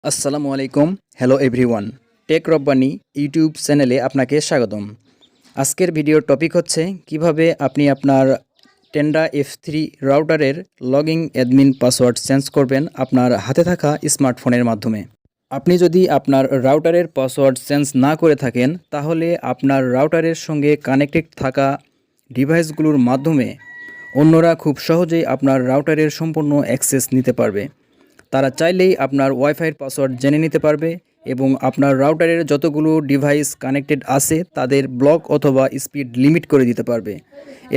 আসসালামু আলাইকুম। Hello everyone. Tech Rabbani YouTube চ্যানেলে আপনাকে স্বাগতম। আজকের ভিডিওর টপিক হচ্ছে কিভাবে আপনি আপনার টেন্ডা F3 রাউটারের লগইন অ্যাডমিন পাসওয়ার্ড চেঞ্জ করবেন আপনার হাতে থাকা স্মার্টফোনের মাধ্যমে। আপনি যদি আপনার রাউটারের পাসওয়ার্ড চেঞ্জ না করে থাকেন তাহলে আপনার রাউটারের সঙ্গে কানেক্টেড থাকা ডিভাইসগুলোর মাধ্যমে অন্যরা খুব সহজেই আপনার রাউটারের সম্পূর্ণ অ্যাক্সেস নিতে পারবে। তারা চাইলেই আপনার ওয়াইফাইয়ের পাসওয়ার্ড জেনে নিতে পারবে এবং আপনার রাউটারের যতগুলো ডিভাইস কানেক্টেড আছে তাদের ব্লক অথবা স্পিড লিমিট করে দিতে পারবে।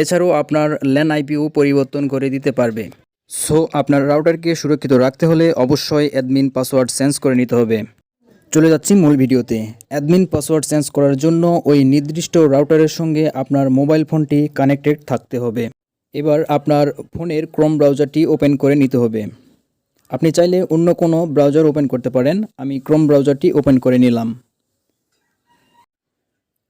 এছাড়াও আপনার ল্যান আইপিও পরিবর্তন করে দিতে পারবে। সো আপনার রাউটারকে সুরক্ষিত রাখতে হলে অবশ্যই অ্যাডমিন পাসওয়ার্ড চেঞ্জ করে নিতে হবে। চলে যাচ্ছি মূল ভিডিওতে। অ্যাডমিন পাসওয়ার্ড চেঞ্জ করার জন্য ওই নির্দিষ্ট রাউটারের সঙ্গে আপনার মোবাইল ফোনটি কানেক্টেড থাকতে হবে। এবার আপনার ফোনের ক্রোম ব্রাউজারটি ওপেন করে নিতে হবে। আপনি চাইলে অন্য কোনো ব্রাউজার ওপেন করতে পারেন। আমি ক্রোম ব্রাউজারটি ওপেন করে নিলাম।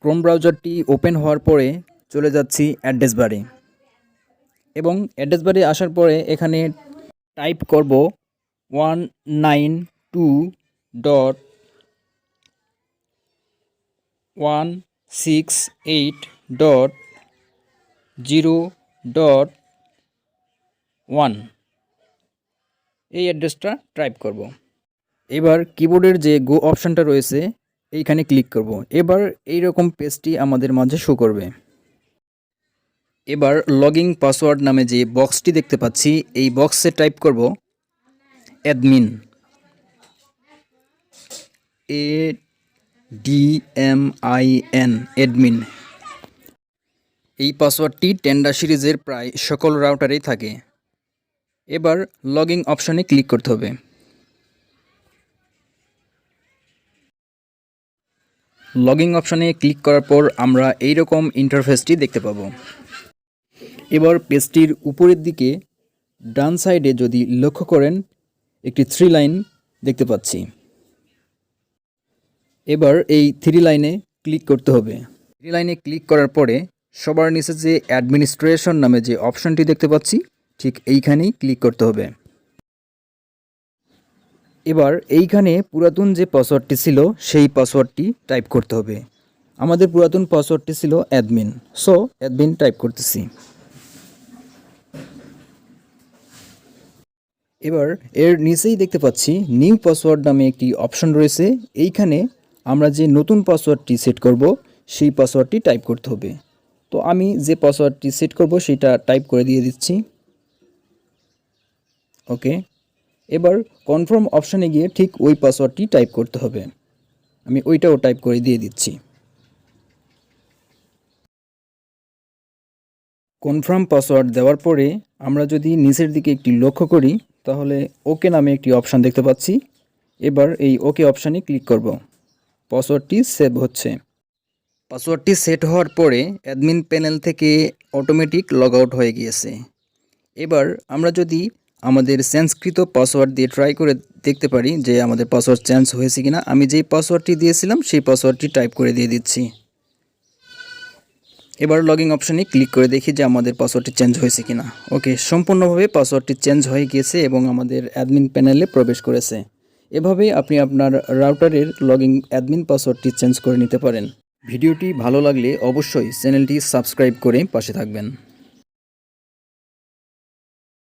ক্রোম ব্রাউজারটি ওপেন হওয়ার পরে চলে যাচ্ছি অ্যাড্রেস বারে এবং অ্যাড্রেস বারে আসার পরে এখানে টাইপ করব 192.168.0.1 এই অ্যাড্রেসটা টাইপ করব। এবার কিবোর্ডের যে গো অপশানটা রয়েছে এইখানে ক্লিক করব। এবার এইরকম পেজটি আমাদের মাঝে শো করবে। এবার লগইন পাসওয়ার্ড নামে যে বক্সটি দেখতে পাচ্ছি এই বক্সে টাইপ করব অ্যাডমিন, ADMIN অ্যাডমিন। এই পাসওয়ার্ডটি টেন্ডা সিরিজের প্রায় সকল রাউটারেই থাকে। এবার লগইন অপশানে ক্লিক করতে হবে। লগইন অপশানে ক্লিক করার পর আমরা এই রকম ইন্টারফেসটি দেখতে পাব। এবার পেজটির উপরের দিকে ডান সাইডে যদি লক্ষ্য করেন একটি 3 লাইন দেখতে পাচ্ছি। এবার এই 3 লাইনে ক্লিক করতে হবে। 3 লাইনে ক্লিক করার পরে সবার নিচে যে অ্যাডমিনিস্ট্রেশন নামে যে অপশানটি দেখতে পাচ্ছি ঠিক এইখানেই ক্লিক করতে হবে। এবার এইখানে পুরাতন যে পাসওয়ার্ডটি ছিল সেই পাসওয়ার্ডটি টাইপ করতে হবে। আমাদের পুরাতন পাসওয়ার্ডটি ছিল অ্যাডমিন, সো অ্যাডমিন টাইপ করতেছি। এবার এর নিচেই দেখতে পাচ্ছি নিউ পাসওয়ার্ড নামে একটি অপশন রয়েছে। এইখানে আমরা যে নতুন পাসওয়ার্ডটি সেট করব সেই পাসওয়ার্ডটি টাইপ করতে হবে। তো আমি যে পাসওয়ার্ডটি সেট করব সেটা টাইপ করে দিয়ে দিচ্ছি। ওকে, এবার কনফার্ম অপশানে গিয়ে ঠিক ওই পাসওয়ার্ডটি টাইপ করতে হবে। আমি ওইটাও টাইপ করে দিয়ে দিচ্ছি। কনফার্ম পাসওয়ার্ড দেওয়ার পরে আমরা যদি নিচের দিকে একটি লক্ষ্য করি তাহলে ওকে নামে একটি অপশান দেখতে পাচ্ছি। এবার এই ওকে অপশানে ক্লিক করব। পাসওয়ার্ডটি সেভ হচ্ছে। পাসওয়ার্ডটি সেট হওয়ার পরে অ্যাডমিন প্যানেল থেকে অটোমেটিক লগ আউট হয়ে গিয়েছে। এবার আমরা যদি আমাদের চেঞ্জকৃত পাসওয়ার্ড দিয়ে ট্রাই করে দেখতে পারি যে আমাদের পাসওয়ার্ড চেঞ্জ হয়েছে কিনা। আমি যেই পাসওয়ার্ডটি দিয়েছিলাম সেই পাসওয়ার্ডটি টাইপ করে দিয়ে দিচ্ছি। এবার লগইন অপশানে ক্লিক করে দেখি যে আমাদের পাসওয়ার্ডটি চেঞ্জ হয়েছে কিনা। ওকে, সম্পূর্ণভাবে পাসওয়ার্ডটি চেঞ্জ হয়ে গিয়েছে এবং আমাদের অ্যাডমিন প্যানেলে প্রবেশ করেছে। এভাবেই আপনি আপনার রাউটারের লগইন অ্যাডমিন পাসওয়ার্ডটি চেঞ্জ করে নিতে পারেন। ভিডিওটি ভালো লাগলে অবশ্যই চ্যানেলটি সাবস্ক্রাইব করে পাশে থাকবেন।